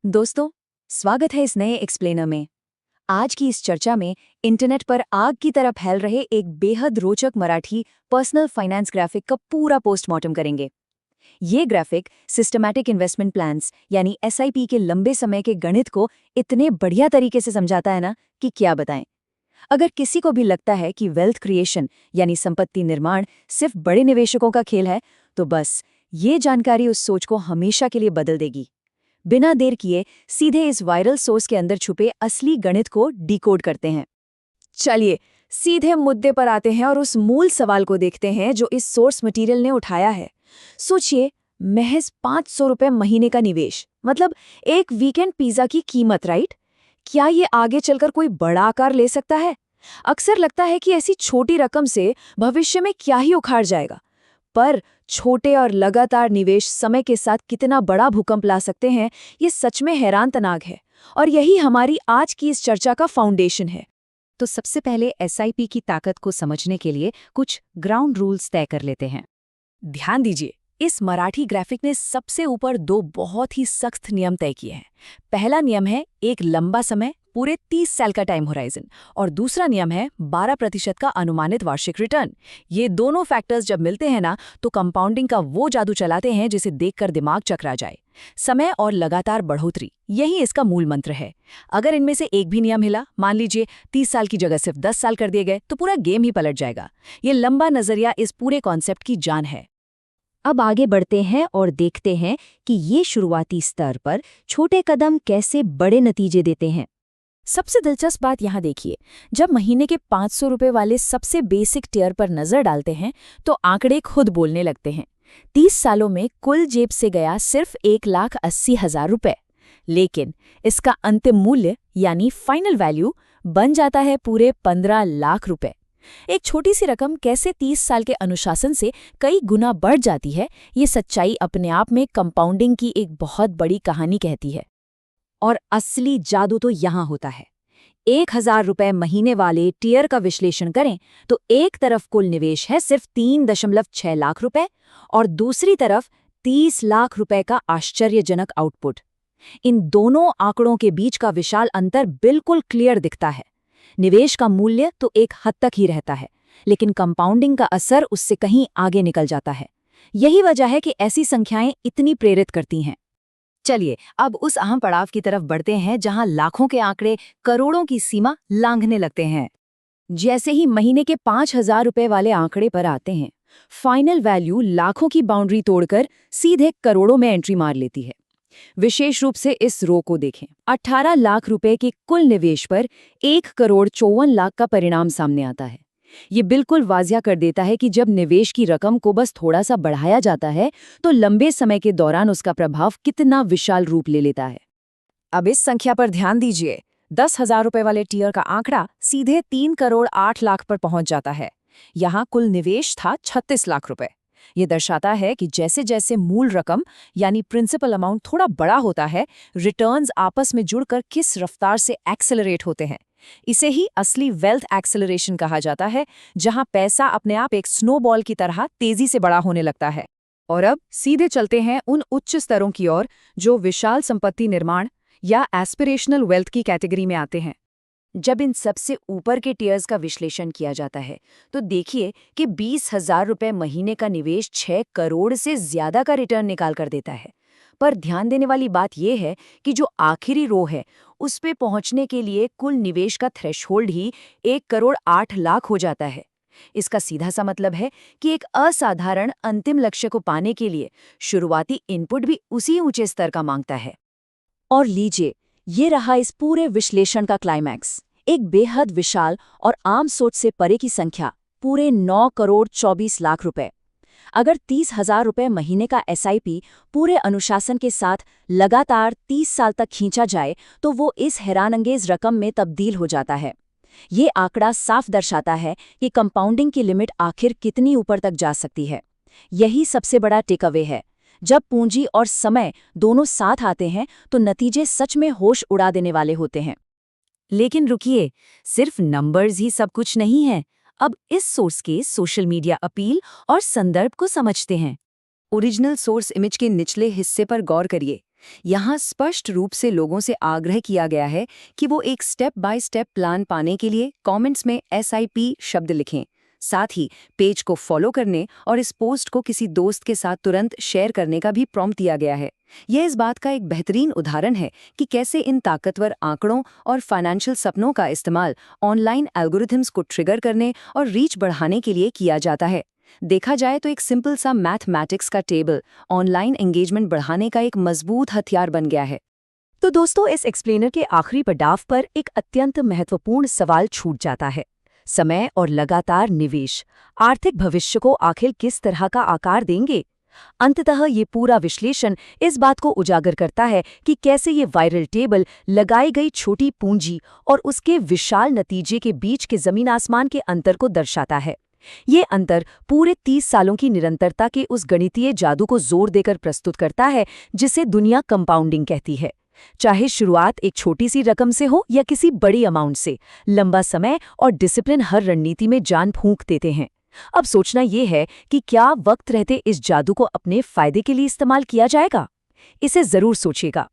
दोस्तों, स्वागत है इस नए एक्सप्लेनर में। आज की इस चर्चा में इंटरनेट पर आग की तरह फैल रहे एक बेहद रोचक मराठी पर्सनल फाइनेंस ग्राफिक का पूरा पोस्टमार्टम करेंगे। ये ग्राफिक सिस्टमैटिक इन्वेस्टमेंट प्लान्स यानी एसआईपी के लंबे समय के गणित को इतने बढ़िया तरीके से समझाता है ना कि क्या बताएं। अगर किसी को भी लगता है कि वेल्थ क्रिएशन यानी संपत्ति निर्माण सिर्फ बड़े निवेशकों का खेल है, तो बस ये जानकारी उस सोच को हमेशा के लिए बदल देगी। बिना देर किए सीधे इस वायरल सोर्स के अंदर छुपे असली गणित को डिकोड करते हैं। चलिए सीधे मुद्दे पर आते हैं और उस मूल सवाल को देखते हैं जो इस सोर्स मटेरियल ने उठाया है। सोचिए, महज 500 रुपए महीने का निवेश, मतलब एक वीकेंड पिज्जा की कीमत, राइट? क्या ये आगे चलकर कोई बड़ा आकार ले सकता है? अक्सर लगता है कि ऐसी छोटी रकम से भविष्य में क्या ही उखाड़ जाएगा, पर छोटे और लगातार निवेश समय के साथ कितना बड़ा भूकंप ला सकते हैं, ये सच में हैरानतनाक है। और यही हमारी आज की इस चर्चा का फाउंडेशन है। तो सबसे पहले एसआईपी की ताकत को समझने के लिए कुछ ग्राउंड रूल्स तय कर लेते हैं। ध्यान दीजिए, इस मराठी ग्राफिक ने सबसे ऊपर दो बहुत ही सख्त नियम तय किए हैं। पहला नियम है एक लंबा समय, पूरे 30 साल का टाइम होराइजन, और दूसरा नियम है 12% का अनुमानित वार्षिक रिटर्न। ये दोनों फैक्टर्स जब मिलते हैं ना, तो कंपाउंडिंग का वो जादू चलाते हैं जिसे देखकर दिमाग चकरा जाए। समय और लगातार बढ़ोतरी, यही इसका मूल मंत्र है। अगर इनमें से एक भी नियम हिला, मान लीजिए 30 साल की जगह सिर्फ 10 साल कर दिए गए, तो पूरा गेम ही पलट जाएगा। ये लंबा नजरिया इस पूरे कॉन्सेप्ट की जान है। अब आगे बढ़ते हैं और देखते हैं कि ये शुरुआती स्तर पर छोटे कदम कैसे बड़े नतीजे देते हैं। सबसे दिलचस्प बात यहाँ देखिए, जब महीने के 500 रुपए वाले सबसे बेसिक टियर पर नजर डालते हैं तो आंकड़े खुद बोलने लगते हैं। 30 सालों में कुल जेब से गया सिर्फ 1,80,000 रुपए, लेकिन इसका अंतिम मूल्य यानी फाइनल वैल्यू बन जाता है पूरे 15 लाख रुपए। एक छोटी सी रकम कैसे 30 साल के अनुशासन से कई गुना बढ़ जाती है, ये सच्चाई अपने आप में कंपाउंडिंग की एक बहुत बड़ी कहानी कहती है। और असली जादू तो यहाँ होता है। 1,000 रुपए महीने वाले टियर का विश्लेषण करें तो एक तरफ कुल निवेश है सिर्फ 3.6 लाख रुपए और दूसरी तरफ 30 लाख रुपए का आश्चर्यजनक आउटपुट। इन दोनों आंकड़ों के बीच का विशाल अंतर बिल्कुल क्लियर दिखता है। निवेश का मूल्य तो एक हद तक ही रहता है, लेकिन कंपाउंडिंग का असर उससे कहीं आगे निकल जाता है। यही वजह है कि ऐसी संख्याएं इतनी प्रेरित करती हैं। चलिए अब उस अहम पड़ाव की तरफ बढ़ते हैं जहां लाखों के आंकड़े करोड़ों की सीमा लांघने लगते हैं। जैसे ही महीने के 5,000 रुपए वाले आंकड़े पर आते हैं, फाइनल वैल्यू लाखों की बाउंड्री तोड़कर सीधे करोड़ों में एंट्री मार लेती है। विशेष रूप से इस रो को देखें। 18 लाख रुपए के कुल निवेश पर 1,54,00,000 का परिणाम सामने आता है। ये बिल्कुल वाजिया कर देता है कि जब निवेश की रकम को बस थोड़ा सा बढ़ाया जाता है तो लंबे समय के दौरान उसका प्रभाव कितना विशाल रूप ले लेता है। अब इस संख्या पर ध्यान दीजिए। 10,000 रुपए वाले टियर का आंकड़ा सीधे 3,08,00,000 पर पहुंच जाता है। यहाँ कुल निवेश था 36 लाख रुपए। ये दर्शाता है कि जैसे जैसे मूल रकम यानी प्रिंसिपल अमाउंट थोड़ा बड़ा होता है, रिटर्न्स आपस में जुड़कर किस रफ्तार से एक्सेलरेट होते हैं। इसे ही असली वेल्थ एक्सेलरेशन कहा जाता है, जहां पैसा अपने आप एक स्नोबॉल की तरह तेजी से बड़ा होने लगता है। और अब सीधे चलते हैं उन उच्च स्तरों की ओर जो विशाल संपत्ति निर्माण या एस्पिरेशनल वेल्थ की कैटेगरी में आते हैं। जब इन सबसे ऊपर के टियर्स का विश्लेषण किया जाता है तो देखिए कि 20,000 रुपए महीने का निवेश 6 करोड़ से ज्यादा का रिटर्न निकाल कर देता है। पर ध्यान देने वाली बात यह है कि जो आखिरी रो है, उस पे पहुंचने के लिए कुल निवेश का थ्रेशहोल्ड ही 1,08,00,000 हो जाता है। इसका सीधा सा मतलब है कि एक असाधारण अंतिम लक्ष्य को पाने के लिए शुरुआती इनपुट भी उसी ऊंचे स्तर का मांगता है। और लीजिए, ये रहा इस पूरे विश्लेषण का क्लाइमैक्स। एक बेहद विशाल और आम सोच से परे की संख्या, पूरे 9,24,00,000 रुपए। अगर 30,000 रुपए महीने का एसआईपी पूरे अनुशासन के साथ लगातार 30 साल तक खींचा जाए तो वो इस हैरानंगेज रकम में तब्दील हो जाता है। ये आंकड़ा साफ दर्शाता है कि कंपाउंडिंग की लिमिट आखिर कितनी ऊपर तक जा सकती है। यही सबसे बड़ा टेकअवे है। जब पूंजी और समय दोनों साथ आते हैं तो नतीजे सच में होश उड़ा देने वाले होते हैं। लेकिन रुकिए, सिर्फ नंबर्स ही सब कुछ नहीं है। अब इस सोर्स के सोशल मीडिया अपील और संदर्भ को समझते हैं। ओरिजिनल सोर्स इमेज के निचले हिस्से पर गौर करिए। यहाँ स्पष्ट रूप से लोगों से आग्रह किया गया है कि वो एक स्टेप बाय स्टेप प्लान पाने के लिए कमेंट्स में SIP शब्द लिखें। साथ ही पेज को फॉलो करने और इस पोस्ट को किसी दोस्त के साथ तुरंत शेयर करने का भी प्रॉम्प्ट दिया गया है। यह इस बात का एक बेहतरीन उदाहरण है कि कैसे इन ताकतवर आंकड़ों और फाइनेंशियल सपनों का इस्तेमाल ऑनलाइन एल्गोरिथम्स को ट्रिगर करने और रीच बढ़ाने के लिए किया जाता है। देखा जाए तो एक सिंपल सा मैथमेटिक्स का टेबल ऑनलाइन एंगेजमेंट बढ़ाने का एक मजबूत हथियार बन गया है। तो दोस्तों, इस एक्सप्लेनर के आखिरी पड़ाव पर एक अत्यंत महत्वपूर्ण सवाल छूट जाता है। समय और लगातार निवेश आर्थिक भविष्य को आखिर किस तरह का आकार देंगे? अंततः ये पूरा विश्लेषण इस बात को उजागर करता है कि कैसे ये वायरल टेबल लगाई गई छोटी पूंजी और उसके विशाल नतीजे के बीच के जमीन आसमान के अंतर को दर्शाता है। ये अंतर पूरे 30 सालों की निरंतरता के उस गणितीय जादू को जोर देकर प्रस्तुत करता है जिसे दुनिया कंपाउंडिंग कहती है। चाहे शुरुआत एक छोटी सी रकम से हो या किसी बड़ी अमाउंट से, लंबा समय और डिसिप्लिन हर रणनीति में जान फूंक देते हैं। अब सोचना यह है कि क्या वक्त रहते इस जादू को अपने फायदे के लिए इस्तेमाल किया जाएगा? इसे जरूर सोचिएगा।